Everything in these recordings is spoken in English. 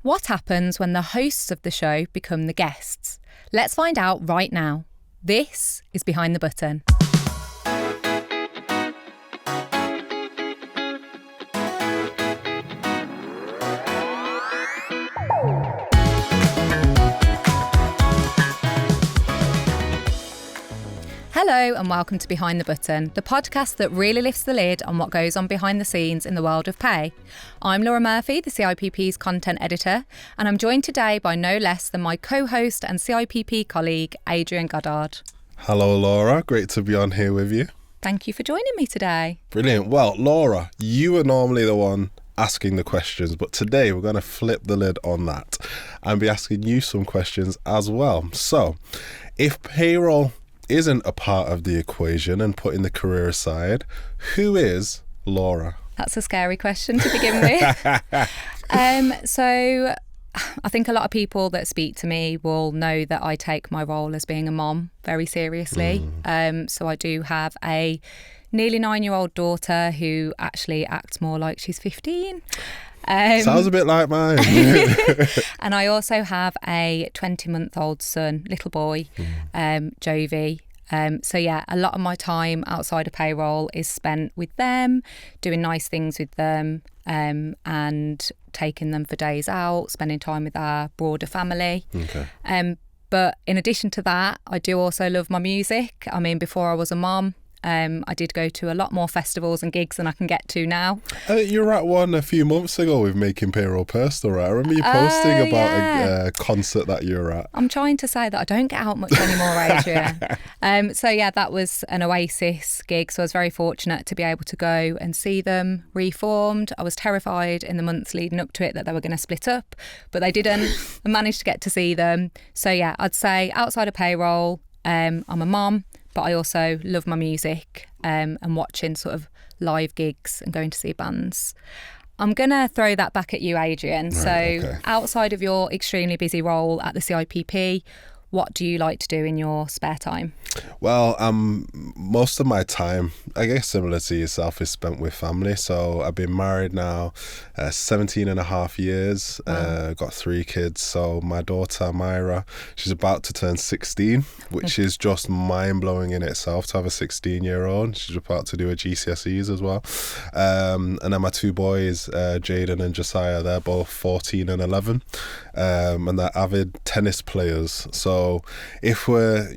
What happens when the hosts of the show become the guests? Let's find out right now. This is Behind the Button. Hello and welcome to Behind the Button, the podcast that really lifts the lid on what goes on behind the scenes in the world of pay. I'm Lora Murphy, the CIPP's content editor, and I'm joined today by no less than my co-host and CIPP colleague, Adrian Goddard. Hello, Laura. Great to be on here with you. Thank you for joining me today. Brilliant. Well, Laura, you are normally the one asking the questions, but today we're going to flip the lid on that and be asking you some questions as well. So, if payroll isn't a part of the equation and putting the career aside, who is Laura? That's a scary question to begin with. So I think a lot of people that speak to me will know that I take my role as being a mom very seriously. So I do have a nearly 9-year-old daughter who actually acts more like she's 15. Sounds a bit like mine. And I also have a 20-month-old son, little boy, Jovi. So yeah, a lot of my time outside of payroll is spent with them, doing nice things with them, and taking them for days out, spending time with our broader family. Okay. But in addition to that, I do also love my music. I mean, before I was a mom, I did go to a lot more festivals and gigs than I can get to now. You were at one a few months ago with Making Payroll Personal, right? I remember you posting about a concert that you were at. I'm trying to say that I don't get out much anymore, Adrian. So yeah, that was an Oasis gig. So I was very fortunate to be able to go and see them reformed. I was terrified in the months leading up to it that they were going to split up, but they didn't. I managed to get to see them. So yeah, I'd say outside of payroll, I'm a mom, but I also love my music and watching sort of live gigs and going to see bands. I'm going to throw that back at you, Adrian. Okay. Outside of your extremely busy role at the CIPP, what do you like to do in your spare time? Well, most of my time, I guess similar to yourself, is spent with family. So I've been married now 17 and a half years, got 3 kids. So my daughter, Myra, she's about to turn 16, which is just mind-blowing in itself to have a 16-year-old. She's about to do her GCSEs as well. And then my 2 boys, Jaden and Josiah, they're both 14 and 11. And they're avid tennis players. So if we're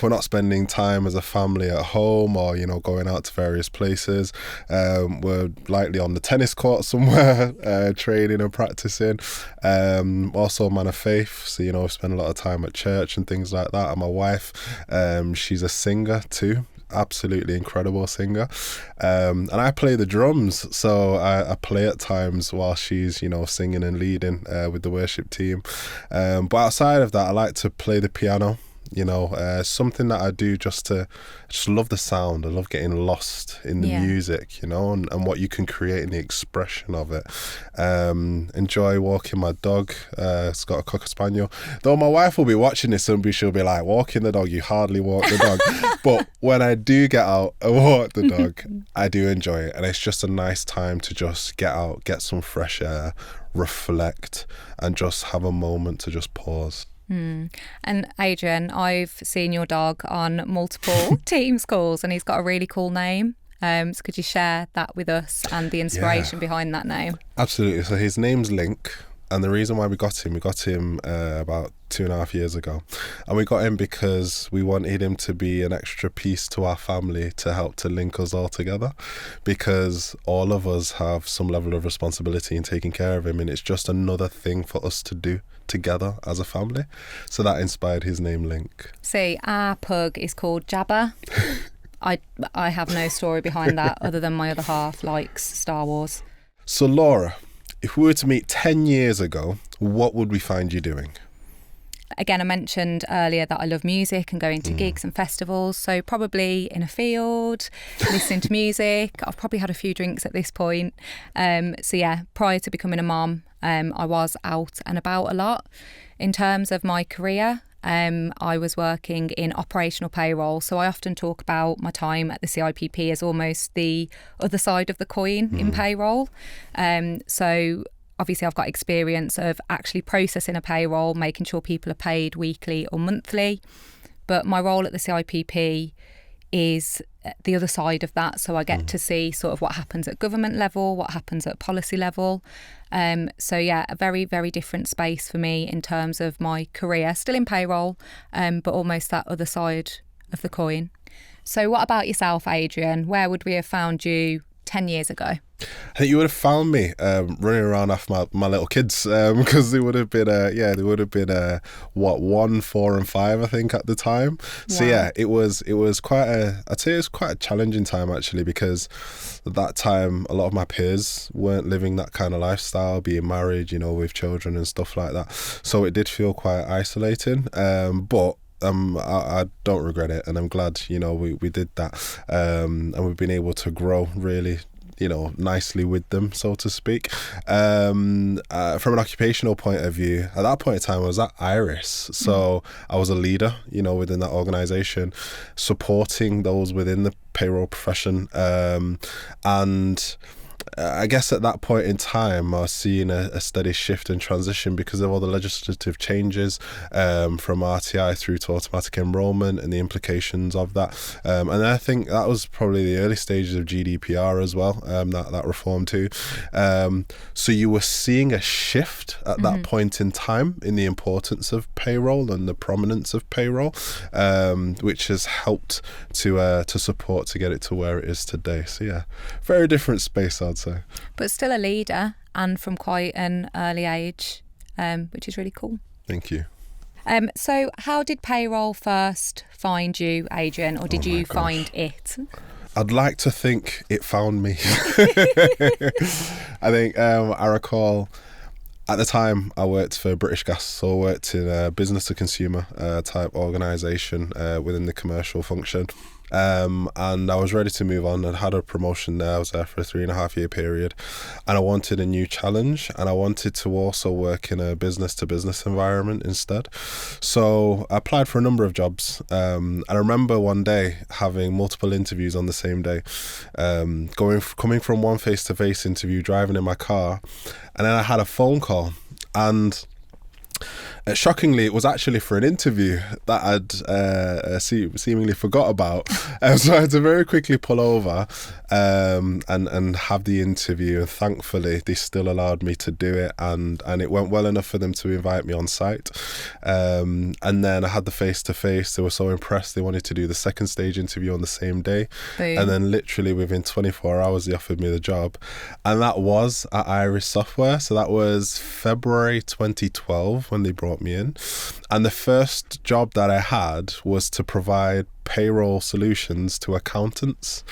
not spending time as a family at home or, going out to various places, we're likely on the tennis court somewhere, training and practicing. Also a man of faith, so, we spend a lot of time at church and things like that. And my wife, she's a singer too. Absolutely incredible singer, and I play the drums, so I play at times while she's singing and leading with the worship team, but outside of that I like to play the piano. Something that I do just love the sound. I love getting lost in the music, and what you can create in the expression of it. Enjoy walking my dog. It's got a Cocker Spaniel. Though my wife will be watching this and she'll be like, walking the dog, you hardly walk the dog. But when I do get out and walk the dog, I do enjoy it. And it's just a nice time to just get out, get some fresh air, reflect, and just have a moment to just pause. And Adrian, I've seen your dog on multiple Teams calls and he's got a really cool name. So could you share that with us and the inspiration behind that name? Absolutely. So his name's Link. And the reason why we got him about 2.5 years ago. And we got him because we wanted him to be an extra piece to our family to help to link us all together, because all of us have some level of responsibility in taking care of him, and it's just another thing for us to do together as a family. So that inspired his name, Link. See, our pug is called Jabba. I have no story behind that other than my other half likes Star Wars. So Laura, if we were to meet 10 years ago, what would we find you doing? Again, I mentioned earlier that I love music and going to gigs and festivals. So probably in a field, listening to music. I've probably had a few drinks at this point. So yeah, prior to becoming a mom, I was out and about a lot. In terms of my career, I was working in operational payroll. So I often talk about my time at the CIPP as almost the other side of the coin in payroll. So obviously I've got experience of actually processing a payroll, making sure people are paid weekly or monthly. But my role at the CIPP is the other side of that. So I get to see sort of what happens at government level, what happens at policy level. So yeah, a very, very different space for me in terms of my career, still in payroll, but almost that other side of the coin. So what about yourself, Adrian? Where would we have found you 10 years ago? I think you would have found me running around after my little kids, because they would have been 1, 4 and 5, I think, at the time. So yeah, it was quite I'd say it was quite a challenging time actually, because at that time a lot of my peers weren't living that kind of lifestyle, being married, with children and stuff like that. So it did feel quite isolating, but I don't regret it, and I'm glad we did that, and we've been able to grow really nicely with them, so to speak. From an occupational point of view, at that point in time I was at Iris, so I was a leader within that organisation, supporting those within the payroll profession, and I guess at that point in time I was seeing a steady shift and transition because of all the legislative changes, from RTI through to automatic enrolment and the implications of that, and I think that was probably the early stages of GDPR as well, that reform too. So you were seeing a shift at that point in time in the importance of payroll and the prominence of payroll, which has helped to support to get it to where it is today. So yeah, very different space, I'd say. But still a leader, and from quite an early age, which is really cool. Thank you. So how did payroll first find you, Adrian, or did you find it? I'd like to think it found me. I think I recall at the time I worked for British Gas, so I worked in a business to consumer type organisation within the commercial function. And I was ready to move on. I'd had a promotion there. I was there for a 3.5-year period, and I wanted a new challenge, and I wanted to also work in a business to business environment instead. So I applied for a number of jobs. And I remember one day having multiple interviews on the same day, coming from one face-to-face interview, driving in my car, and then I had a phone call, and shockingly, it was actually for an interview that I'd seemingly forgot about. So I had to very quickly pull over and have the interview. And thankfully, they still allowed me to do it. And it went well enough for them to invite me on site. And then I had the face-to-face. They were so impressed. They wanted to do the second stage interview on the same day. Boom. And then literally within 24 hours, they offered me the job. And that was at Iris Software. So that was February 2012 when they brought me in, and the first job that I had was to provide payroll solutions to accountants,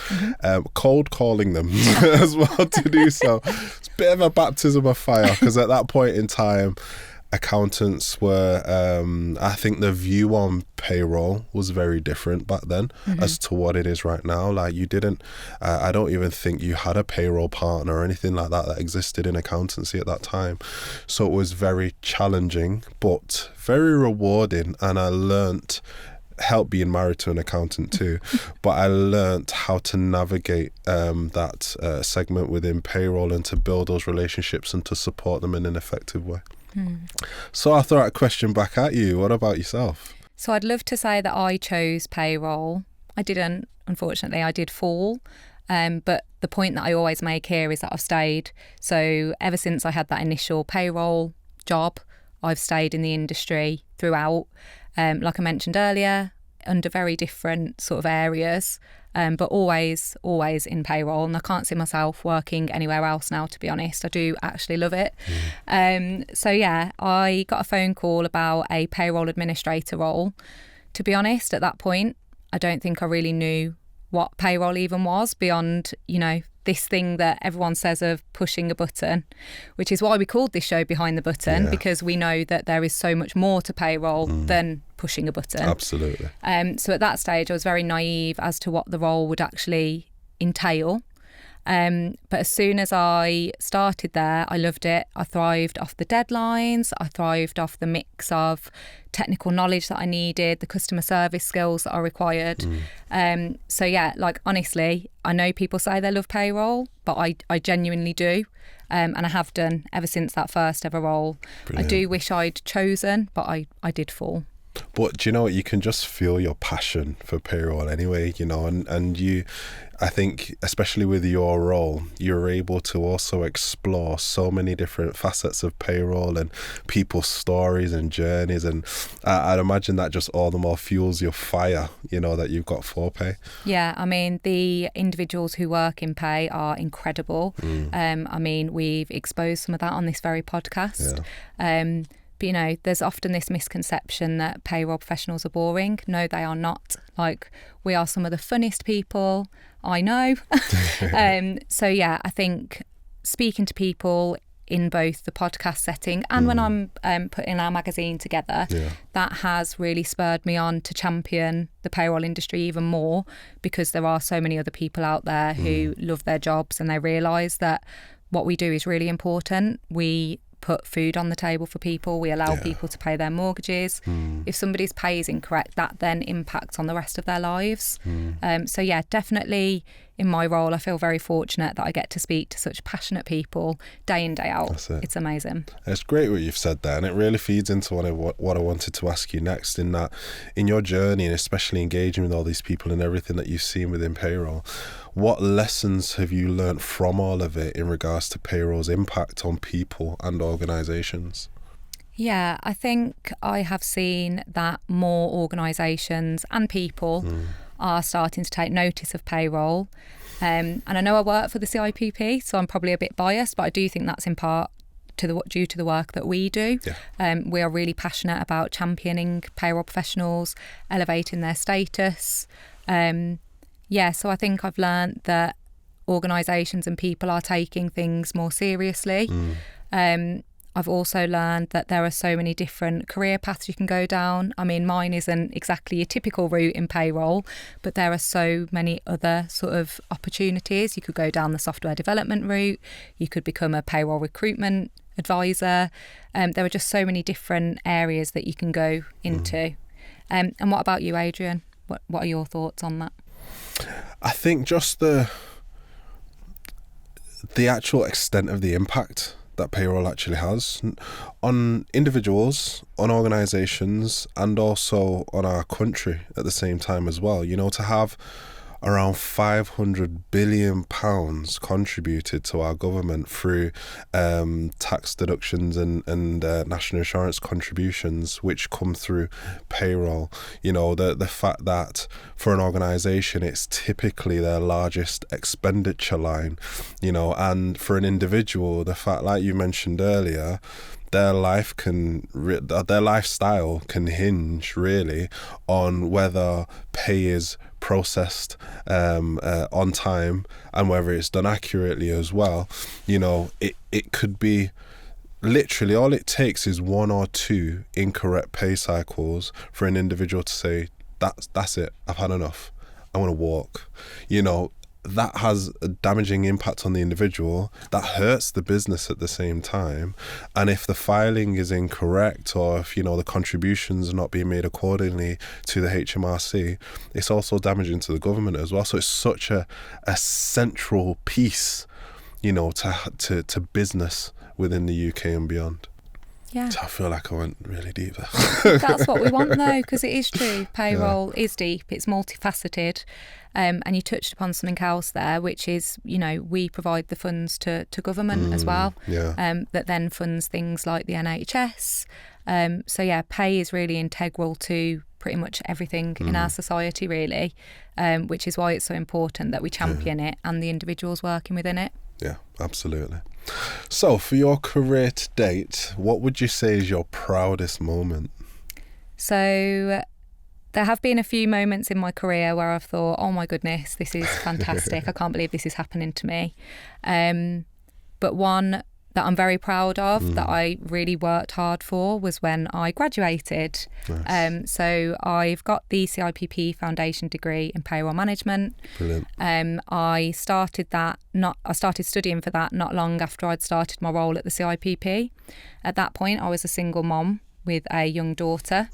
cold calling them as well to do so. It's a bit of a baptism of fire, because at that point in time accountants were, I think the view on payroll was very different back then as to what it is right now. Like I don't even think you had a payroll partner or anything like that existed in accountancy at that time. So it was very challenging, but very rewarding. And I learnt, help being married to an accountant too, but I learnt how to navigate that segment within payroll and to build those relationships and to support them in an effective way. So I'll throw out a question back at you. What about yourself? So I'd love to say that I chose payroll. I didn't, unfortunately. I did fall. But the point that I always make here is that I've stayed. So ever since I had that initial payroll job, I've stayed in the industry throughout. Like I mentioned earlier, under very different sort of areas, but always in payroll. And I can't see myself working anywhere else now, to be honest. I do actually love it. So yeah, I got a phone call about a payroll administrator role. To be honest, at that point, I don't think I really knew what payroll even was beyond, this thing that everyone says of pushing a button, which is why we called this show Behind the Button, because we know that there is so much more to payroll than pushing a button. Absolutely. So at that stage, I was very naive as to what the role would actually entail. But as soon as I started there, I loved it. I thrived off the deadlines. I thrived off the mix of technical knowledge that I needed, the customer service skills that are required. So yeah, like honestly, I know people say they love payroll, but I genuinely do. And I have done ever since that first ever role. Brilliant. I do wish I'd chosen, but I did fall. But do you know what? You can just feel your passion for payroll anyway, you know, and you, I think, especially with your role, you're able to also explore so many different facets of payroll and people's stories and journeys. And I'd imagine that just all the more fuels your fire, you know, that you've got for pay. Yeah, I mean, the individuals who work in pay are incredible. I mean, we've exposed some of that on this very podcast. Yeah. But, you know, there's often this misconception that payroll professionals are boring. No, they are not. Like, we are some of the funniest people I know. So, yeah, I think speaking to people in both the podcast setting and when I'm putting our magazine together, that has really spurred me on to champion the payroll industry even more, because there are so many other people out there who love their jobs and they realise that what we do is really important. We put food on the table for people. We allow people to pay their mortgages. If somebody's pay is incorrect, that then impacts on the rest of their lives. So yeah, definitely in my role, I feel very fortunate that I get to speak to such passionate people day in, day out. That's it. It's amazing. It's great what you've said there, and it really feeds into what I wanted to ask you next, in that in your journey, and especially engaging with all these people and everything that you've seen within payroll, what lessons have you learnt from all of it in regards to payroll's impact on people and organisations? Yeah, I think I have seen that more organisations and people are starting to take notice of payroll. And I know I work for the CIPP, so I'm probably a bit biased, but I do think that's in part due to the work that we do. We are really passionate about championing payroll professionals, elevating their status. So I think I've learnt that organisations and people are taking things more seriously. I've also learned that there are so many different career paths you can go down. I mean, mine isn't exactly a typical route in payroll, but there are so many other sort of opportunities. You could go down the software development route. You could become a payroll recruitment advisor. There are just so many different areas that you can go into. And what about you, Adrian? What are your thoughts on that? I think just the actual extent of the impact that payroll actually has on individuals, on organisations, and also on our country at the same time as well. You know, to have around £500 billion contributed to our government through tax deductions and national insurance contributions, which come through payroll. You know, the fact that for an organisation it's typically their largest expenditure line, you know, and for an individual, the fact, like you mentioned earlier, their lifestyle can hinge really on whether pay is processed on time and whether it's done accurately as well. You know, it could be literally all it takes is one or two incorrect pay cycles for an individual to say, that's it, I've had enough, I want to walk. You know, that has a damaging impact on the individual, that hurts the business at the same time. And if the filing is incorrect, or if, you know, the contributions are not being made accordingly to the HMRC, it's also damaging to the government as well. So it's such a central piece, you know, to business within the UK and beyond. Yeah. So I feel like I went really deep there. That's what we want though, because it is true. Payroll is deep, it's multifaceted. And you touched upon something else there, which is, you know, we provide the funds to government as well, that then funds things like the NHS. So yeah, pay is really integral to pretty much everything in our society really, which is why it's so important that we champion it and the individuals working within it. Yeah, absolutely. So for your career to date, what would you say is your proudest moment? So there have been a few moments in my career where I've thought, oh my goodness, this is fantastic. I can't believe this is happening to me. But one that I'm very proud of, that I really worked hard for, was when I graduated. Nice. So I've got the CIPP foundation degree in payroll management. Brilliant. I started studying for that not long after I'd started my role at the CIPP. At that point, I was a single mom with a young daughter,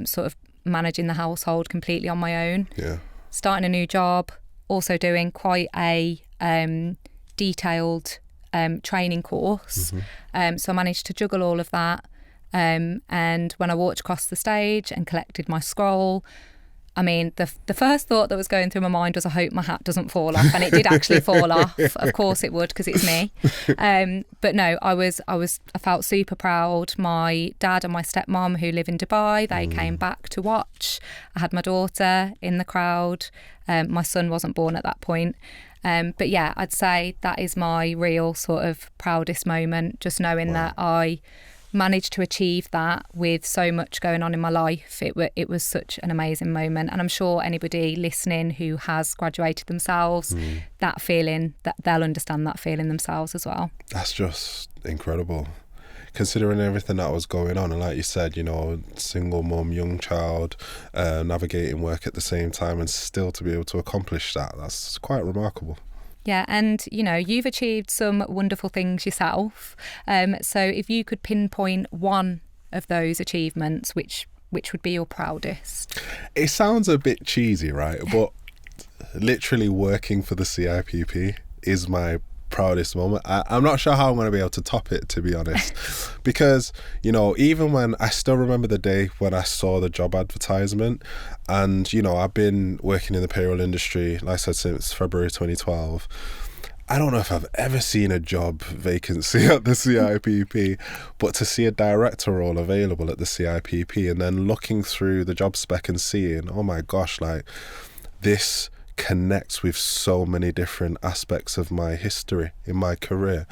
sort of managing the household completely on my own. Yeah. Starting a new job, also doing quite a detailed training course. So I managed to juggle all of that. And when I walked across the stage and collected my scroll, I mean, the first thought that was going through my mind was, I hope my hat doesn't fall off. And it did actually fall off. Of course it would, because it's me. But no, I felt super proud. My dad and my stepmom, who live in Dubai, they came back to watch. I had my daughter in the crowd. My son wasn't born at that point. But yeah, I'd say that is my real sort of proudest moment, just knowing that I managed to achieve that with so much going on in my life. It was such an amazing moment, and I'm sure anybody listening who has graduated themselves, that feeling, that they'll understand that feeling themselves as well. That's just incredible, considering everything that was going on. And like you said, you know, single mum, young child, navigating work at the same time, and still to be able to accomplish that, that's quite remarkable. Yeah, and you know, you've achieved some wonderful things yourself. So if you could pinpoint one of those achievements, which would be your proudest? It sounds a bit cheesy, right? But literally working for the CIPP is my proudest moment. I'm not sure how I'm going to be able to top it, to be honest, because, you know, even when I still remember the day when I saw the job advertisement, and, you know, I've been working in the payroll industry, like I said, since February 2012. I don't know if I've ever seen a job vacancy at the CIPP, but to see a director role available at the CIPP, and then looking through the job spec and seeing, oh my gosh, like, this connects with so many different aspects of my history in my career,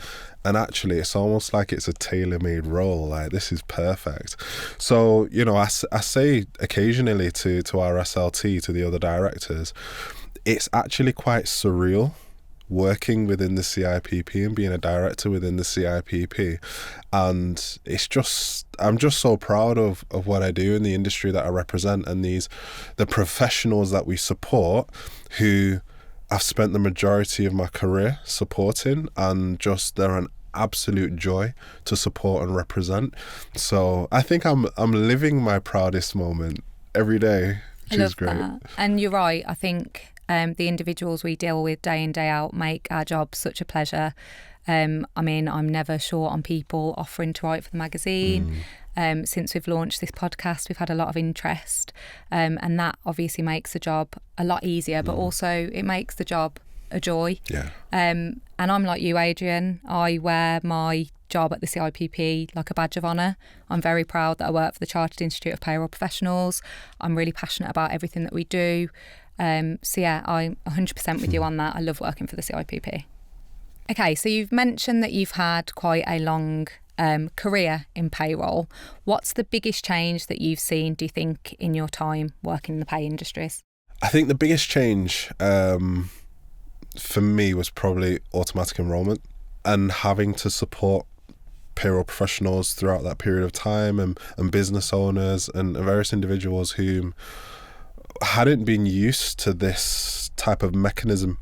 and actually it's almost like it's a tailor-made role. Like, this is perfect. So, you know, I say occasionally to our SLT, to the other directors, it's actually quite surreal working within the CIPP and being a director within the CIPP, and I'm just so proud of what I do in the industry that I represent, and the professionals that we support, who I've spent the majority of my career supporting, and just they're an absolute joy to support and represent. So I think I'm living my proudest moment every day, which is great. That. And you're right, I think the individuals we deal with day in, day out make our job such a pleasure. I mean, I'm never short on people offering to write for the magazine. Since we've launched this podcast, we've had a lot of interest, and that obviously makes the job a lot easier, but also it makes the job a joy. Yeah. And I'm like you, Adrian. I wear my job at the CIPP like a badge of honour. I'm very proud that I work for the Chartered Institute of Payroll Professionals. I'm really passionate about everything that we do. So yeah, I'm 100% with you on that. I love working for the CIPP. Okay, so you've mentioned that you've had quite a long career in payroll. What's the biggest change that you've seen, do you think, in your time working in the pay industries? I think the biggest change for me was probably automatic enrolment, and having to support payroll professionals throughout that period of time, and business owners and various individuals who hadn't been used to this type of mechanism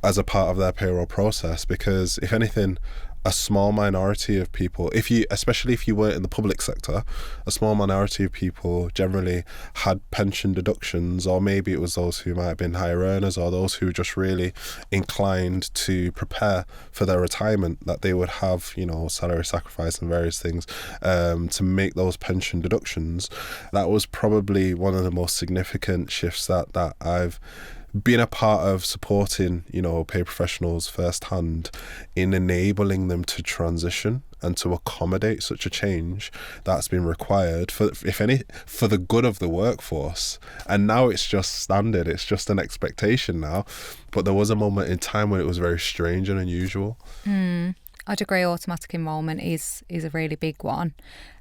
as a part of their payroll process. Because if anything, a small minority of people, especially if you weren't in the public sector, a small minority of people generally had pension deductions, or maybe it was those who might have been higher earners, or those who were just really inclined to prepare for their retirement, that they would have, you know, salary sacrifice and various things to make those pension deductions. That was probably one of the most significant shifts that I've being a part of, supporting, you know, pay professionals firsthand in enabling them to transition and to accommodate such a change that's been required for the good of the workforce. And now it's just standard, it's just an expectation now. But there was a moment in time when it was very strange and unusual. I'd agree automatic enrolment is a really big one.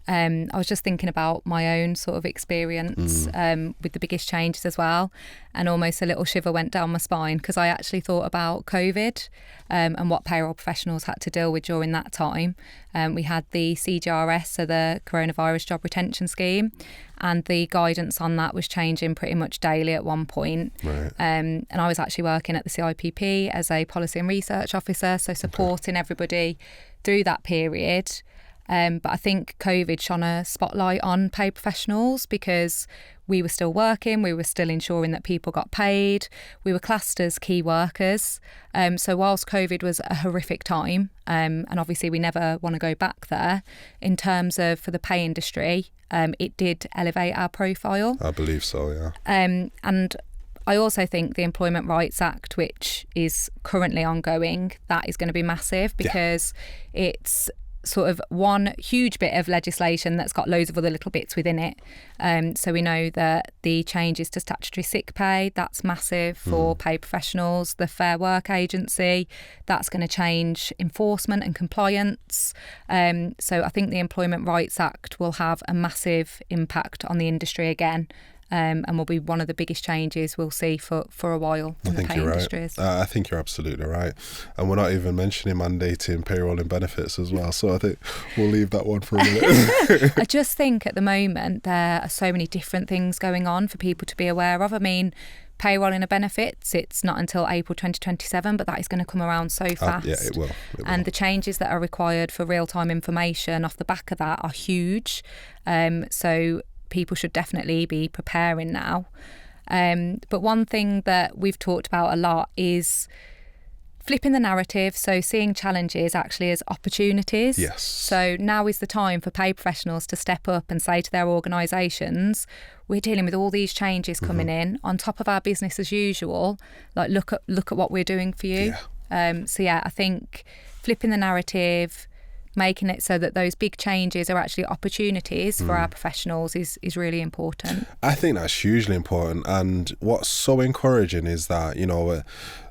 I was just thinking about my own sort of experience with the biggest changes as well, and almost a little shiver went down my spine because I actually thought about COVID and what payroll professionals had to deal with during that time. We had the CJRS, so the Coronavirus Job Retention Scheme, and the guidance on that was changing pretty much daily at one point. Right. And I was actually working at the CIPP as a policy and research officer, so supporting everybody through that period. But I think COVID shone a spotlight on pay professionals because we were still working, we were still ensuring that people got paid, we were classed as key workers. So whilst COVID was a horrific time, and obviously we never want to go back there, in terms of for the pay industry, it did elevate our profile. I believe so, yeah. And I also think the Employment Rights Act, which is currently ongoing, that is going to be massive because it's sort of one huge bit of legislation that's got loads of other little bits within it. So we know that the changes to statutory sick pay, that's massive for pay professionals. The Fair Work Agency, that's going to change enforcement and compliance. So I think the Employment Rights Act will have a massive impact on the industry again. And will be one of the biggest changes we'll see for a while in the pay industries. I think you're absolutely right. And we're not even mentioning mandating payroll and benefits as well. So I think we'll leave that one for a minute. I just think at the moment there are so many different things going on for people to be aware of. I mean, payroll and benefits, it's not until April 2027, but that is going to come around so fast. Yeah, it will. And the changes that are required for real-time information off the back of that are huge. So people should definitely be preparing now. But one thing that we've talked about a lot is flipping the narrative, so seeing challenges actually as opportunities. Yes. So now is the time for pay professionals to step up and say to their organisations, we're dealing with all these changes coming in on top of our business as usual. Like look at what we're doing for you. Yeah. I think flipping the narrative, making it so that those big changes are actually opportunities for our professionals is really important. I think that's hugely important. And what's so encouraging is that,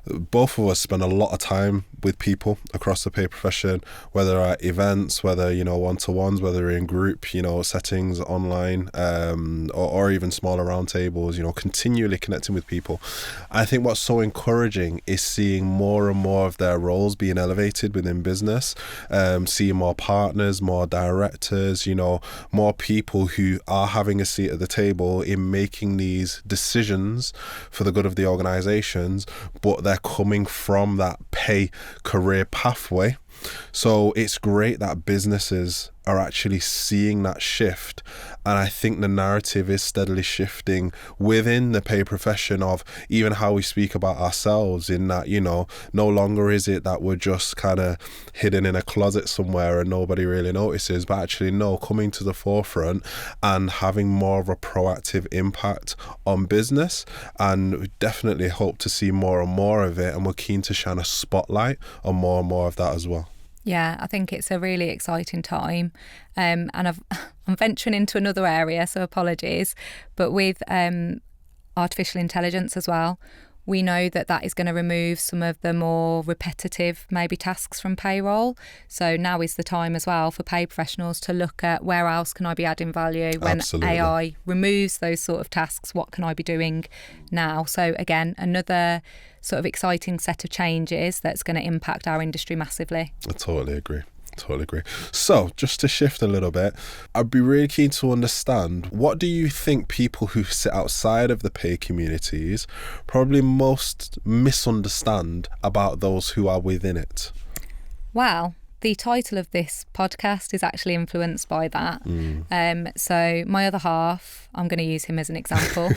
both of us spend a lot of time with people across the pay profession, whether at events, whether, one-to-ones, whether in group, settings online, or even smaller roundtables, continually connecting with people. I think what's so encouraging is seeing more and more of their roles being elevated within business, seeing more partners, more directors, more people who are having a seat at the table in making these decisions for the good of the organizations, but they're coming from that pay career pathway. So it's great that businesses are actually seeing that shift, and I think the narrative is steadily shifting within the pay profession of even how we speak about ourselves, in that, no longer is it that we're just kind of hidden in a closet somewhere and nobody really notices, but actually coming to the forefront and having more of a proactive impact on business. And we definitely hope to see more and more of it, and we're keen to shine a spotlight on more and more of that as well. Yeah, I think it's a really exciting time, and I'm venturing into another area, so apologies, but with artificial intelligence as well, we know that is going to remove some of the more repetitive maybe tasks from payroll. So now is the time as well for pay professionals to look at where else can I be adding value when Absolutely. AI removes those sort of tasks. What can I be doing now? So again, another sort of exciting set of changes that's going to impact our industry massively. I totally agree. So just to shift a little bit, I'd be really keen to understand, what do you think people who sit outside of the pay communities probably most misunderstand about those who are within it? Well, the title of this podcast is actually influenced by that. So my other half, I'm going to use him as an example.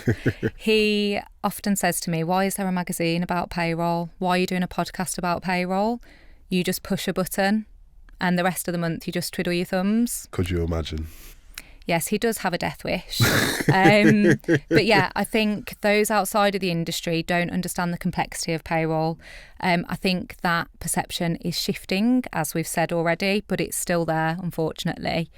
He often says to me, why is there a magazine about payroll? Why are you doing a podcast about payroll? You just push a button and the rest of the month you just twiddle your thumbs. Could you imagine? Yes, he does have a death wish. But yeah, I think those outside of the industry don't understand the complexity of payroll. I think that perception is shifting, as we've said already, but it's still there, unfortunately.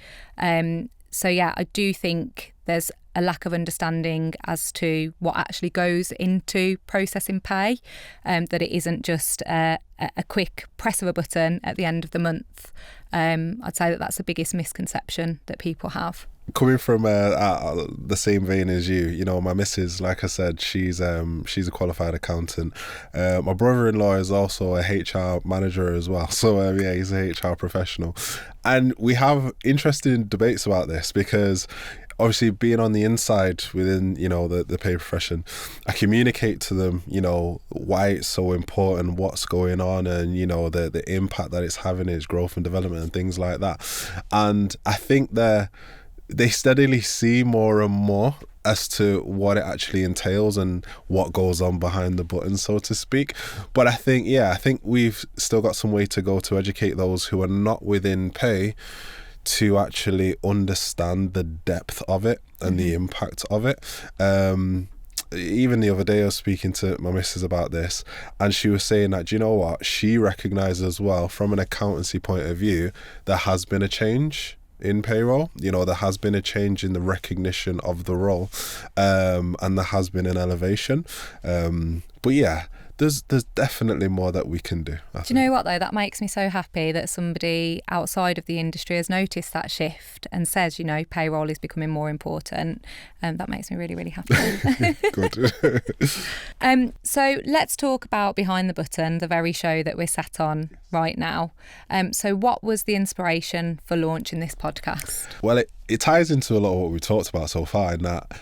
So yeah, I do think there's a lack of understanding as to what actually goes into processing pay, that it isn't just a quick press of a button at the end of the month. I'd say that that's the biggest misconception that people have. Coming from the same vein as you know, my missus, like I said, she's a qualified accountant. My brother-in-law is also a HR manager as well. So yeah, he's a HR professional. And we have interesting debates about this because obviously being on the inside within, you know, the pay profession, I communicate to them, you know, why it's so important, what's going on, and, you know, the impact that it's having, its growth and development and things like that. And I think they steadily see more and more as to what it actually entails and what goes on behind the button, so to speak. But I think we've still got some way to go to educate those who are not within pay to actually understand the depth of it and the impact of it. Even the other day I was speaking to my missus about this, and she was saying that, do you know what, she recognises as well from an accountancy point of view there has been a change in payroll. You know, there has been a change in the recognition of the role, and there has been an elevation. But yeah, there's definitely more that we can do. Do you know what though? That makes me so happy that somebody outside of the industry has noticed that shift and says, you know, payroll is becoming more important. That makes me really, really happy. Good. So let's talk about Behind the Button, the very show that we're sat on right now. So what was the inspiration for launching this podcast? Well, it ties into a lot of what we talked about so far, in that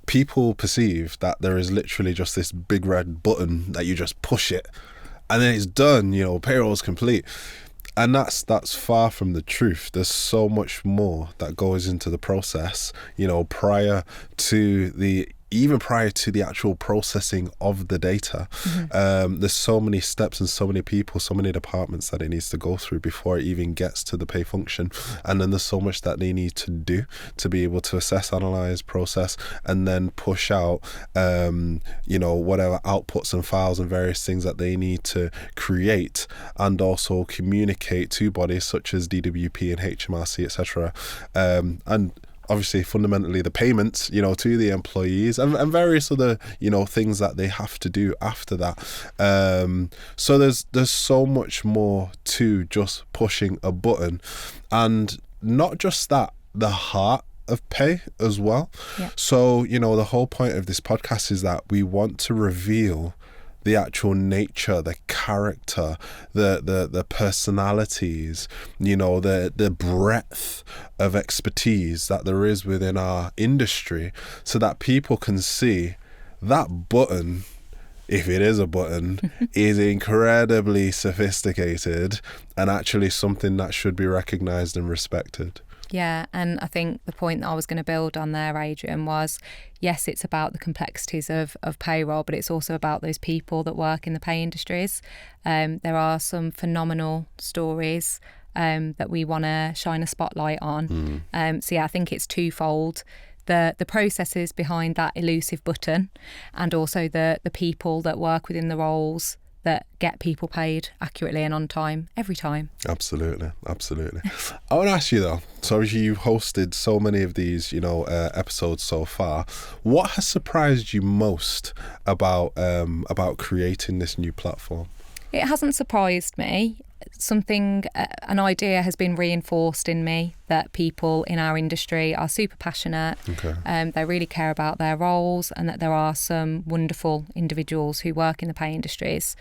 people perceive that there is literally just this big red button that you just push it and then it's done, you know, payroll's complete. And that's far from the truth. There's so much more that goes into the process, you know, prior to the actual processing of the data. There's so many steps and so many people, so many departments that it needs to go through before it even gets to the pay function. And then there's so much that they need to do to be able to assess, analyze, process, and then push out, you know, whatever outputs and files and various things that they need to create, and also communicate to bodies such as DWP and HMRC, etc. And obviously fundamentally the payments, you know, to the employees and various other, you know, things that they have to do after that. So there's so much more to just pushing a button, and not just that, the heart of pay as well. Yeah. So, you know, the whole point of this podcast is that we want to reveal the actual nature, the character, the personalities, you know, the breadth of expertise that there is within our industry, so that people can see that button, if it is a button, is incredibly sophisticated and actually something that should be recognised and respected. Yeah, and I think the point that I was going to build on there, Adrian, was yes, it's about the complexities of payroll, but it's also about those people that work in the pay industries. There are some phenomenal stories that we want to shine a spotlight on. So yeah, I think it's twofold. The processes behind that elusive button, and also the people that work within the roles that get people paid accurately and on time every time. Absolutely. I want to ask you though, so obviously you've hosted so many of these, you know, episodes so far. What has surprised you most about creating this new platform? It hasn't surprised me. An idea has been reinforced in me that people in our industry are super passionate. Okay. They really care about their roles, and that there are some wonderful individuals who work in the pay industries.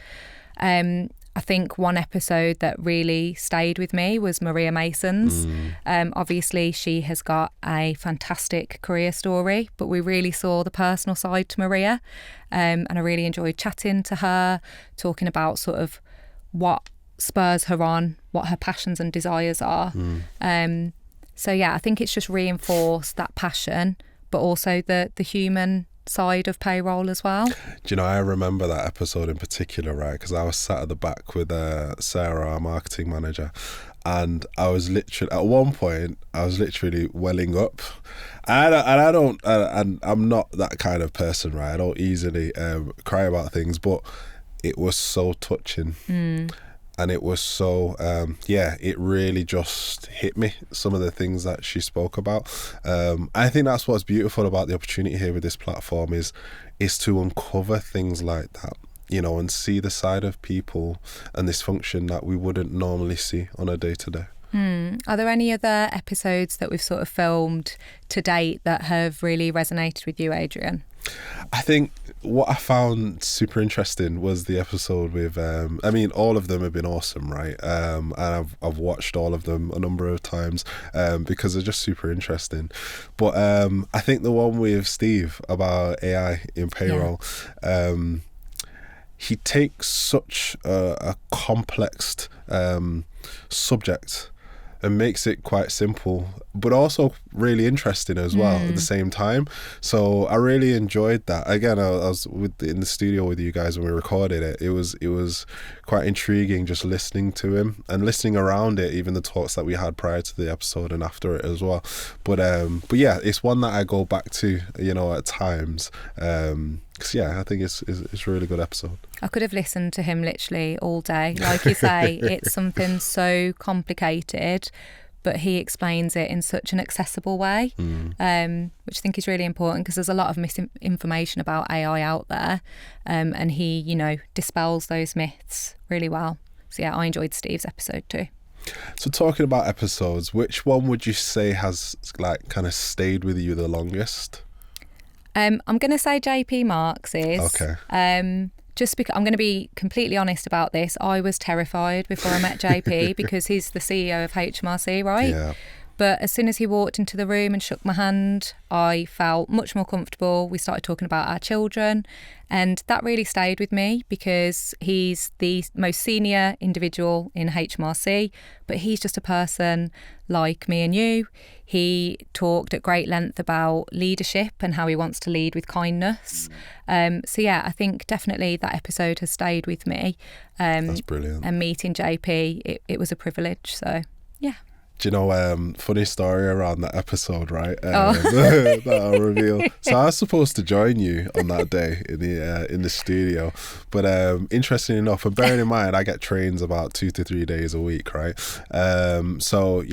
I think one episode that really stayed with me was Maria Mason's. Obviously, she has got a fantastic career story, but we really saw the personal side to Maria. And I really enjoyed chatting to her, talking about sort of what spurs her on, what her passions and desires are. So yeah, I think it's just reinforced that passion, but also the human side of payroll as well. Do you know, I remember that episode in particular, right? Because I was sat at the back with Sarah, our marketing manager, and I was literally, at one point, I was literally welling up. And I'm not that kind of person, right? I don't easily cry about things, but it was so touching. and it was so it really just hit me, some of the things that she spoke about. I think that's what's beautiful about the opportunity here with this platform is to uncover things like that, and see the side of people and this function that we wouldn't normally see on a day-to-day. Are there any other episodes that we've sort of filmed to date that have really resonated with you, Adrian? I think what I found super interesting was the episode with, all of them have been awesome, right? And I've watched all of them a number of times because they're just super interesting. But I think the one with Steve about AI in payroll, he takes such a complex subject and makes it quite simple, but also really interesting as well at the same time. So I really enjoyed that. Again, I was in the studio with you guys when we recorded it. It was quite intriguing just listening to him and listening around it, even the talks that we had prior to the episode and after it as well. But yeah, it's one that I go back to, at times. Because I think it's a really good episode. I could have listened to him literally all day. Like you say, it's something so complicated, but he explains it in such an accessible way, which I think is really important because there's a lot of misinformation about AI out there, and he, dispels those myths really well. So yeah, I enjoyed Steve's episode too. So talking about episodes, which one would you say has kind of stayed with you the longest? I'm going to say JP Marks is. Okay. Just because I'm going to be completely honest about this, I was terrified before I met JP because he's the CEO of HMRC, right? Yeah. But as soon as he walked into the room and shook my hand, I felt much more comfortable. We started talking about our children, and that really stayed with me because he's the most senior individual in HMRC, but he's just a person like me and you. He talked at great length about leadership and how he wants to lead with kindness. So yeah, I think definitely that episode has stayed with me. That's brilliant. And meeting JP, it was a privilege. So yeah. Do you know, funny story around that episode, right? That I'll reveal. So I was supposed to join you on that day in the studio, but interesting enough, and bearing in mind, I get trains about 2 to 3 days a week, right? So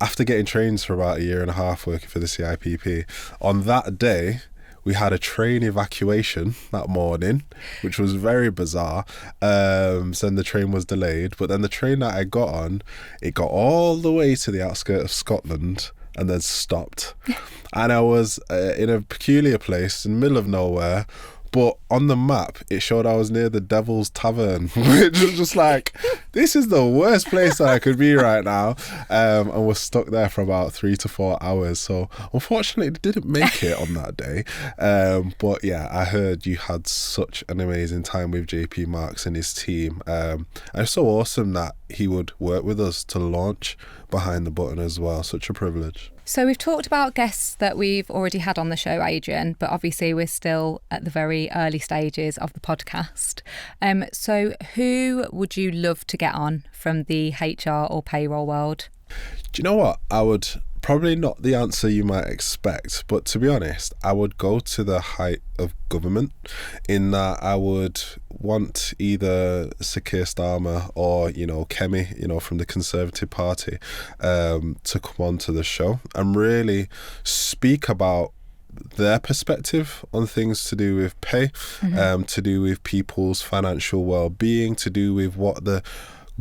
after getting trains for about 1.5 years working for the CIPP, on that day, we had a train evacuation that morning, which was very bizarre. So then the train was delayed, but then the train that I got on, it got all the way to the outskirts of Scotland and then stopped. And I was in a peculiar place in the middle of nowhere, but on the map it showed I was near the Devil's Tavern, which was just like, this is the worst place that I could be right now, and was stuck there for about 3 to 4 hours. So unfortunately it didn't make it on that day, but yeah, I heard you had such an amazing time with JP Marks and his team, and it's so awesome that he would work with us to launch Behind the Button as well. Such a privilege. So we've talked about guests that we've already had on the show, Adrian, but obviously we're still at the very early stages of the podcast. So who would you love to get on from the HR or payroll world? Do you know what? I would probably not the answer you might expect, but to be honest, I would go to the height of government, in that I would want either Sir Keir Starmer or, Kemi, from the Conservative Party, to come on to the show and really speak about their perspective on things to do with pay, to do with people's financial well-being, to do with what the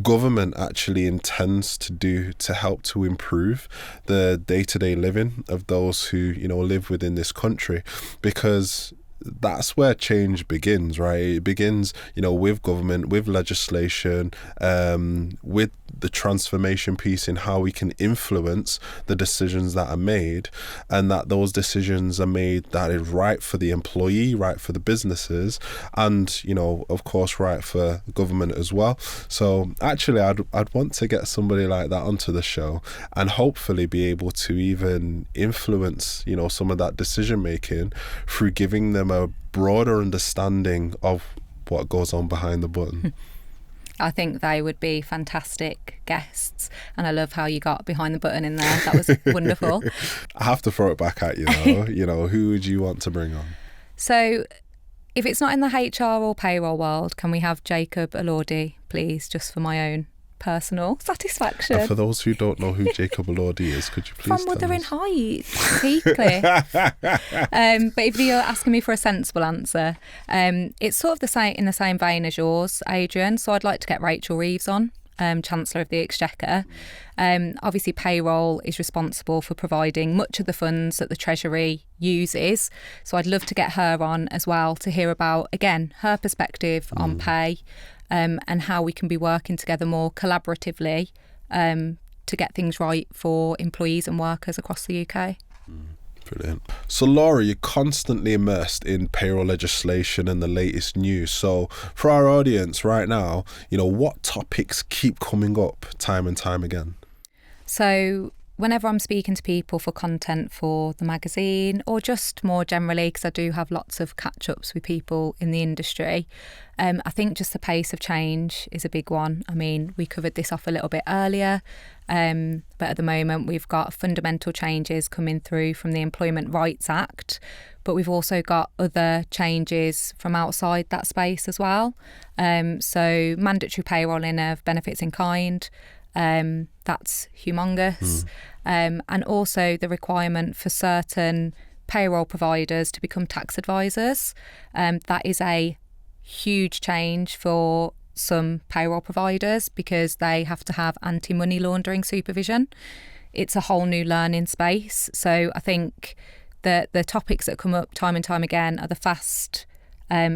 government actually intends to do to help to improve the day-to-day living of those who live within this country, because that's where change begins, right? It begins, with government, with legislation, with the transformation piece in how we can influence the decisions that are made, and that those decisions are made that is right for the employee, right for the businesses, and, of course, right for government as well. So actually, I'd want to get somebody like that onto the show and hopefully be able to even influence, some of that decision making through giving them a broader understanding of what goes on behind the button. I think they would be fantastic guests, and I love how you got Behind the Button in there. That was wonderful. I have to throw it back at you though. Who would you want to bring on? So if it's not in the HR or payroll world, can we have Jacob Elordi, please, just for my own personal satisfaction? And for those who don't know who Jacob Elordi is, could you please From tell Wuthering us? Heights, Heathcliff. But if you're asking me for a sensible answer, it's sort of in the same vein as yours, Adrian. So I'd like to get Rachel Reeves on, Chancellor of the Exchequer. Obviously, payroll is responsible for providing much of the funds that the Treasury uses. So I'd love to get her on as well to hear about, again, her perspective on pay, and how we can be working together more collaboratively to get things right for employees and workers across the UK. Brilliant. So Laura, you're constantly immersed in payroll legislation and the latest news. So for our audience right now, what topics keep coming up time and time again? So whenever I'm speaking to people for content for the magazine, or just more generally, because I do have lots of catch-ups with people in the industry, I think just the pace of change is a big one. I mean, we covered this off a little bit earlier, but at the moment we've got fundamental changes coming through from the Employment Rights Act, but we've also got other changes from outside that space as well. So mandatory payrolling of benefits in kind, that's humongous. And also the requirement for certain payroll providers to become tax advisors. That is a huge change for some payroll providers because they have to have anti-money laundering supervision. It's a whole new learning space. So I think the topics that come up time and time again are the fast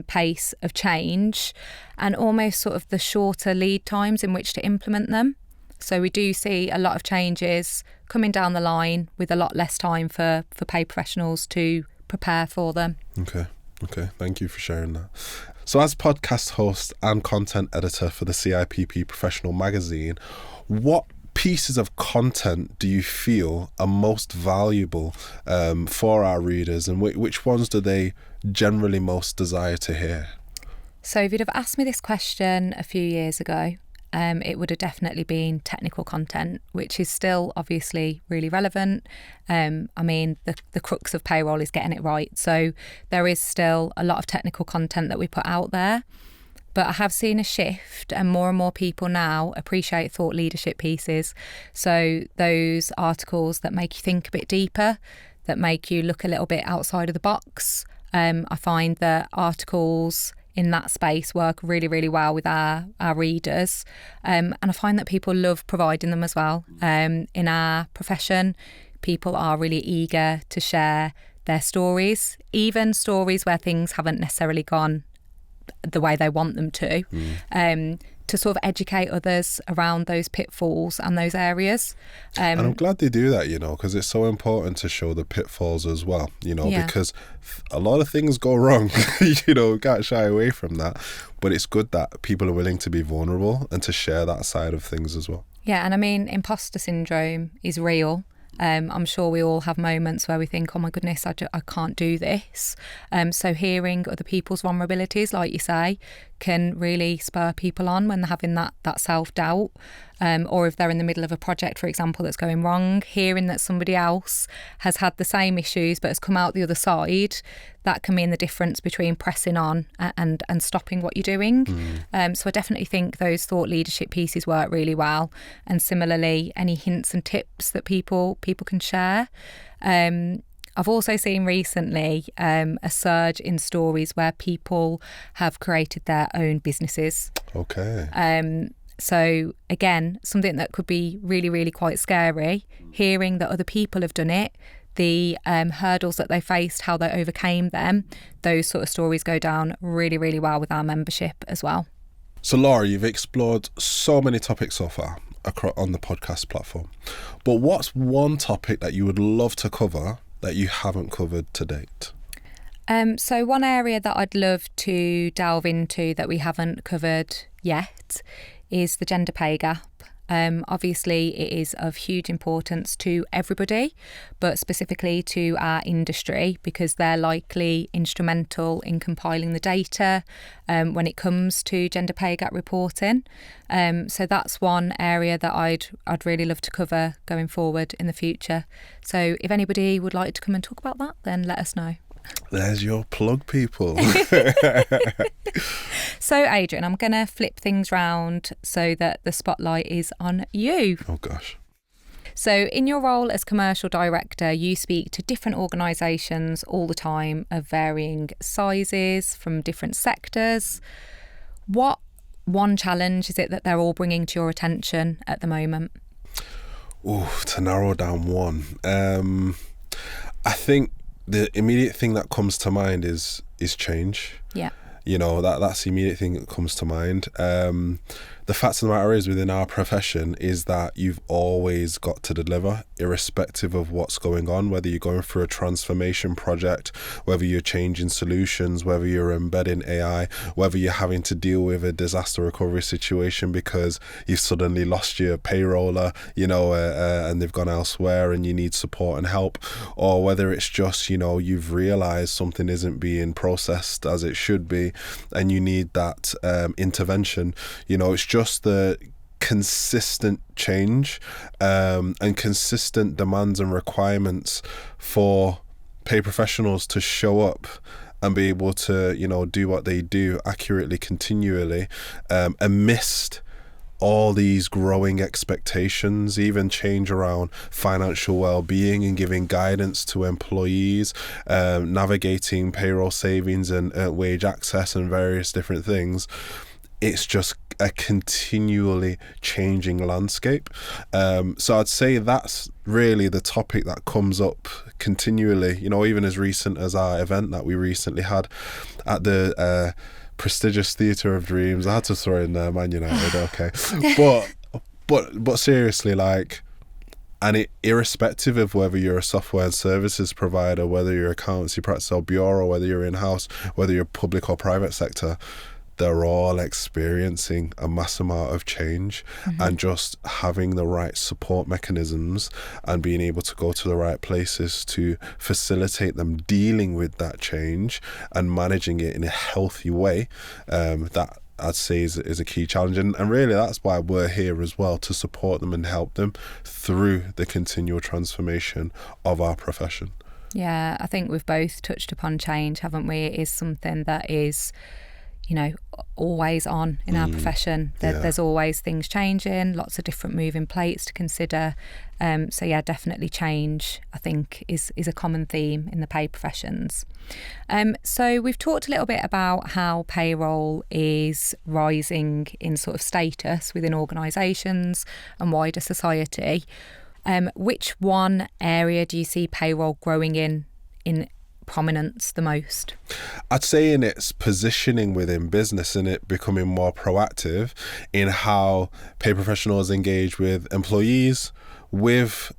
pace of change and almost sort of the shorter lead times in which to implement them. So we do see a lot of changes coming down the line with a lot less time for pay professionals to prepare for them. Okay. Thank you for sharing that. So as podcast host and content editor for the CIPP Professional Magazine, what pieces of content do you feel are most valuable for our readers, and which ones do they generally most desire to hear? So if you'd have asked me this question a few years ago, it would have definitely been technical content, which is still obviously really relevant. I mean, the crux of payroll is getting it right. So there is still a lot of technical content that we put out there. But I have seen a shift, and more people now appreciate thought leadership pieces. So those articles that make you think a bit deeper, that make you look a little bit outside of the box. I find that articles in that space work really, really well with our readers. And I find that people love providing them as well. In our profession, people are really eager to share their stories, even stories where things haven't necessarily gone the way they want them to sort of educate others around those pitfalls and those areas. And I'm glad they do that, because it's so important to show the pitfalls as well, because a lot of things go wrong, we can't shy away from that. But it's good that people are willing to be vulnerable and to share that side of things as well. Yeah, and I mean, imposter syndrome is real. I'm sure we all have moments where we think, oh my goodness, I can't do this. So hearing other people's vulnerabilities, like you say, can really spur people on when they're having that self-doubt. Or if they're in the middle of a project, for example, that's going wrong, hearing that somebody else has had the same issues but has come out the other side, that can mean the difference between pressing on and stopping what you're doing. So I definitely think those thought leadership pieces work really well. And similarly, any hints and tips that people can share. I've also seen recently a surge in stories where people have created their own businesses. Okay. So again, something that could be really, really quite scary, hearing that other people have done it, the hurdles that they faced, how they overcame them, those sort of stories go down really, really well with our membership as well. So Laura, you've explored so many topics so far on the podcast platform, but what's one topic that you would love to cover that you haven't covered to date? So one area that I'd love to delve into that we haven't covered yet is the gender pay gap. Obviously, it is of huge importance to everybody, but specifically to our industry because they're likely instrumental in compiling the data when it comes to gender pay gap reporting. So that's one area that I'd really love to cover going forward in the future. So if anybody would like to come and talk about that, then let us know. There's your plug, people. So, Adrian, I'm going to flip things round so that the spotlight is on you. Oh, gosh. So in your role as commercial director, you speak to different organisations all the time of varying sizes from different sectors. What one challenge is it that they're all bringing to your attention at the moment? To narrow down one. I think the immediate thing that comes to mind is change. Yeah. You know, that's the immediate thing that comes to mind. The fact of the matter is, within our profession, is that you've always got to deliver, irrespective of what's going on, whether you're going through a transformation project, whether you're changing solutions, whether you're embedding AI, whether you're having to deal with a disaster recovery situation because you've suddenly lost your payroller, you know, and they've gone elsewhere and you need support and help, or whether it's just, you know, you've realized something isn't being processed as it should be and you need that intervention. You know, it's just the consistent change and consistent demands and requirements for pay professionals to show up and be able to, you know, do what they do accurately, continually, amidst all these growing expectations, even change around financial well-being and giving guidance to employees, navigating payroll savings and wage access and various different things. It's just a continually changing landscape. So I'd say that's really the topic that comes up continually, you know, even as recent as our event that we recently had at the prestigious Theatre of Dreams. I had to throw in Man United, okay. But seriously, like, and irrespective of whether you're a software and services provider, whether you're accountancy practice or bureau, whether you're in-house, whether you're public or private sector, they're all experiencing a mass amount of change. And just having the right support mechanisms and being able to go to the right places to facilitate them dealing with that change and managing it in a healthy way, that I'd say is a key challenge. And really that's why we're here as well, to support them and help them through the continual transformation of our profession. Yeah, I think we've both touched upon change, haven't we? It is something that is, you know, always on in our profession. There's always things changing, lots of different moving plates to consider. So yeah, definitely change, I think, is a common theme in the pay professions. So we've talked a little bit about how payroll is rising in sort of status within organisations and wider society. Which one area do you see payroll growing in prominence the most? I'd say in its positioning within business and it becoming more proactive in how pay professionals engage with employees, with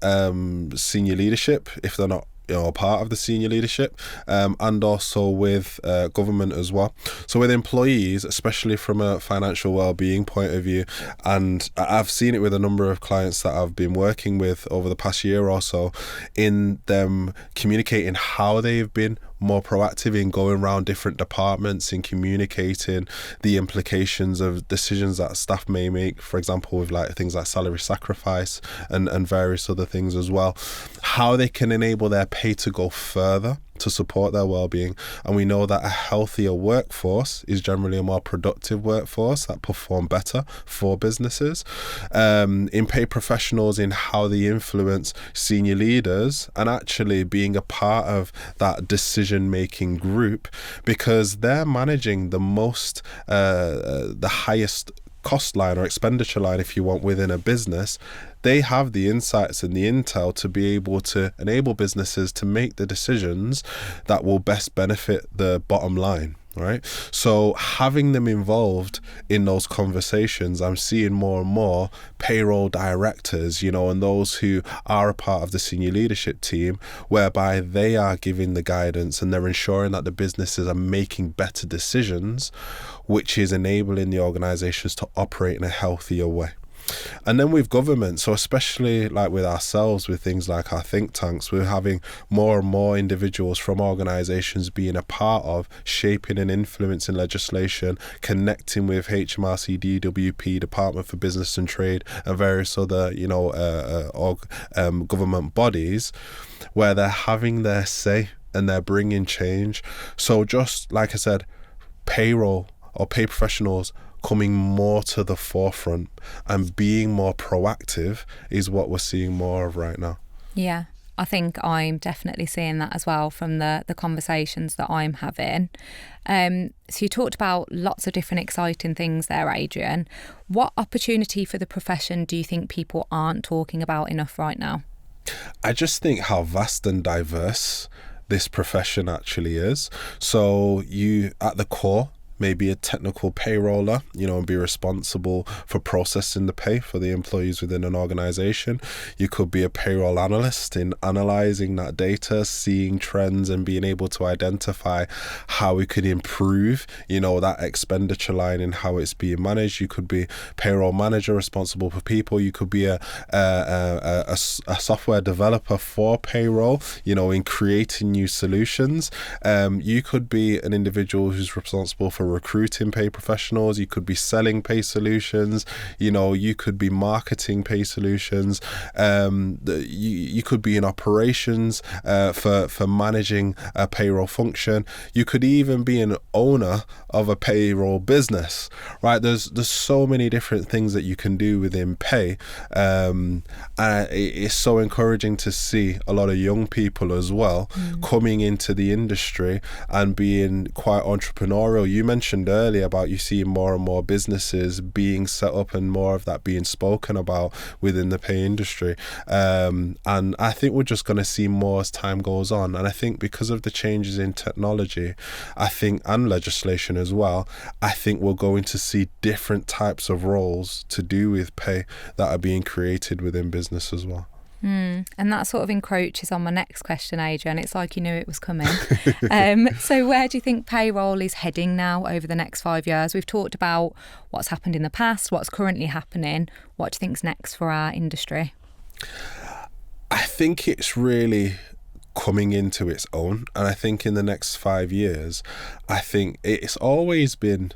senior leadership, if they're not, you know, part of the senior leadership, and also with government as well. So with employees, especially from a financial well-being point of view, and I've seen it with a number of clients that I've been working with over the past year or so, in them communicating how they've been more proactive in going around different departments and communicating the implications of decisions that staff may make, for example, with like things like salary sacrifice and various other things as well, how they can enable their pay to go further to support their well-being. And we know that a healthier workforce is generally a more productive workforce that perform better for businesses. In pay professionals, in how they influence senior leaders and actually being a part of that decision-making group, because they're managing the most, the highest cost line or expenditure line, if you want, within a business. They have the insights and the intel to be able to enable businesses to make the decisions that will best benefit the bottom line, right? So having them involved in those conversations, I'm seeing more and more payroll directors, you know, and those who are a part of the senior leadership team, whereby they are giving the guidance and they're ensuring that the businesses are making better decisions, which is enabling the organizations to operate in a healthier way. And then with government, so especially like with ourselves, with things like our think tanks, we're having more and more individuals from organisations being a part of shaping and influencing legislation, connecting with HMRC, DWP, Department for Business and Trade, and various other, you know, government bodies, where they're having their say and they're bringing change. So just like I said, payroll or pay professionals coming more to the forefront and being more proactive is what we're seeing more of right now. Yeah, I think I'm definitely seeing that as well from the conversations that I'm having. So you talked about lots of different exciting things there, Adrian. What opportunity for the profession do you think people aren't talking about enough right now? I just think how vast and diverse this profession actually is. So you, at the core, maybe a technical payroller, and be responsible for processing the pay for the employees within an organization. You could be a payroll analyst in analyzing that data, seeing trends and being able to identify how we could improve, that expenditure line and how it's being managed. You could be payroll manager responsible for people. You could be a software developer for payroll, in creating new solutions. You could be an individual who's responsible for recruiting pay professionals. You could be selling pay solutions. You could be marketing pay solutions. You could be in operations for managing a payroll function. You could even be an owner of a payroll business, right? There's so many different things that you can do within pay. And it's so encouraging to see a lot of young people as well coming into the industry and being quite entrepreneurial. You mentioned earlier about you seeing more and more businesses being set up and more of that being spoken about within the pay industry. And I think we're just going to see more as time goes on. And I think because of the changes in technology, and legislation as well, I think we're going to see different types of roles to do with pay that are being created within business as well. And that sort of encroaches on my next question, Adrian. It's like you knew it was coming. So where do you think payroll is heading now over the next 5 years? We've talked about what's happened in the past, what's currently happening. What do you think's next for our industry? I think it's really coming into its own. And I think in the next 5 years, I think it's always been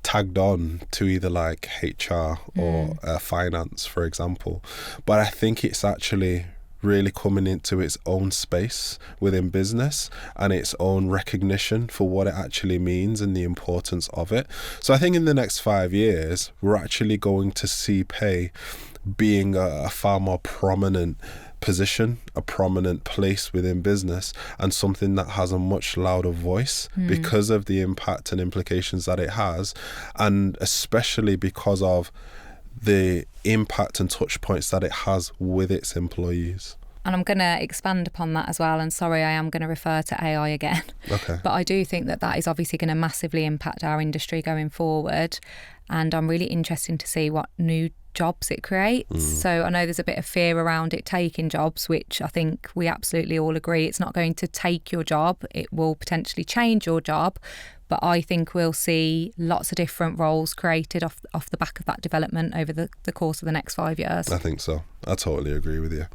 tagged on to either like HR or finance, for example. But I think it's actually really coming into its own space within business and its own recognition for what it actually means and the importance of it. So I think in the next 5 years, we're actually going to see pay being a far more prominent position, a prominent place within business, and something that has a much louder voice because of the impact and implications that it has, and especially because of the impact and touch points that it has with its employees. And I'm going to expand upon that as well. And sorry, I am going to refer to AI again. Okay. But I do think that is obviously going to massively impact our industry going forward. And I'm really interested to see what new jobs it creates. So I know there's a bit of fear around it taking jobs, which I think we absolutely all agree. It's not going to take your job. It will potentially change your job. But I think we'll see lots of different roles created off the back of that development over the course of the next 5 years. I think so. I totally agree with you.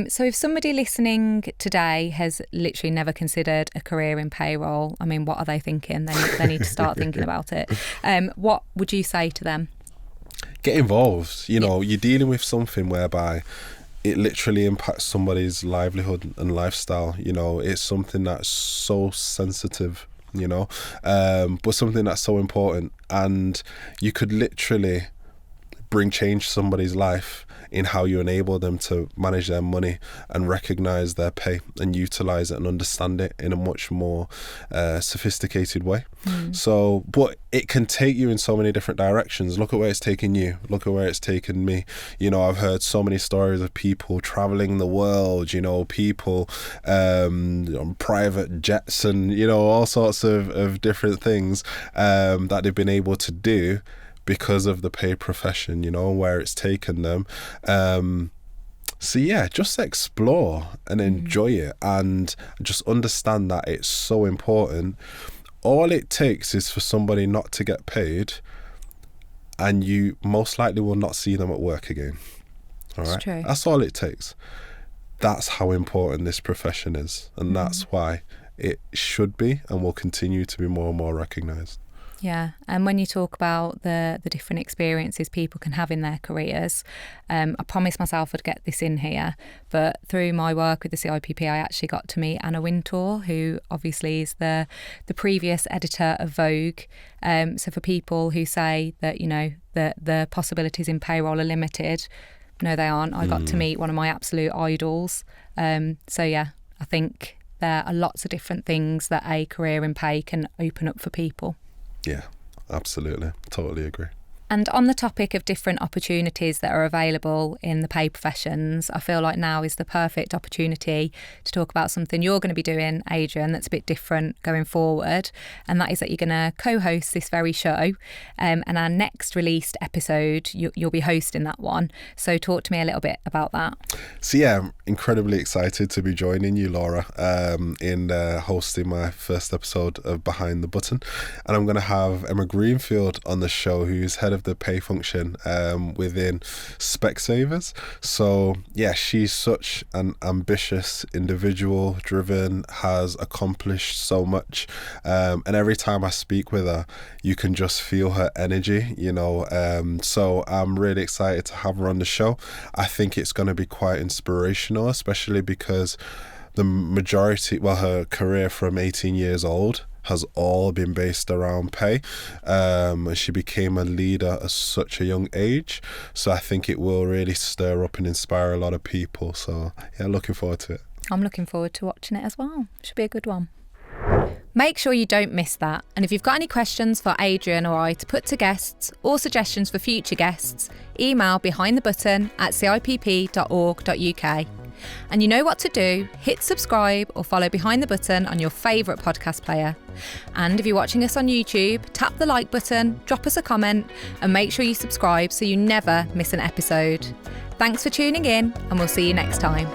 So if somebody listening today has literally never considered a career in payroll, I mean, what are they thinking? They need to start thinking about it. What would you say to them? Get involved. You're dealing with something whereby it literally impacts somebody's livelihood and lifestyle. It's something that's so sensitive, but something that's so important. And you could literally bring change to somebody's life in how you enable them to manage their money and recognize their pay and utilize it and understand it in a much more sophisticated way. So, but it can take you in so many different directions. Look at where it's taken you. Look at where it's taken me. I've heard so many stories of people traveling the world, people on private jets and, all sorts of different things that they've been able to do because of the pay profession, where it's taken them. So yeah, just explore and enjoy it and just understand that it's so important. All it takes is for somebody not to get paid and you most likely will not see them at work again. All right? True. That's all it takes. That's how important this profession is. And that's why it should be and will continue to be more and more recognised. Yeah, and when you talk about the different experiences people can have in their careers, I promised myself I'd get this in here, but through my work with the CIPP, I actually got to meet Anna Wintour, who obviously is the previous editor of Vogue. So for people who say that, you know, the possibilities in payroll are limited, no, they aren't. I got to meet one of my absolute idols. So yeah, I think there are lots of different things that a career in pay can open up for people. Yeah, absolutely. Totally agree. And on the topic of different opportunities that are available in the pay professions, I feel like now is the perfect opportunity to talk about something you're going to be doing, Adrian, that's a bit different going forward. And that is that you're going to co-host this very show. And our next released episode, you'll be hosting that one. So talk to me a little bit about that. So yeah, I'm incredibly excited to be joining you, Laura, in hosting my first episode of Behind the Button. And I'm going to have Emma Greenfield on the show, who's head of the pay function within Specsavers. So yeah, she's such an ambitious individual, driven, has accomplished so much, and every time I speak with her, you can just feel her energy, you know. So I'm really excited to have her on the show. I think it's going to be quite inspirational, especially because the majority, well, her career from 18 years old has all been based around pay. She became a leader at such a young age, so I think it will really stir up and inspire a lot of people. So yeah, looking forward to it. I'm looking forward to watching it as well. Should be a good one. Make sure you don't miss that. And if you've got any questions for Adrian or I to put to guests or suggestions for future guests, email behindthebutton@cipp.org.uk. And you know what to do. Hit subscribe or follow Behind the Button on your favourite podcast player. And if you're watching us on YouTube, tap the like button, drop us a comment, and make sure you subscribe so you never miss an episode. Thanks for tuning in, and we'll see you next time.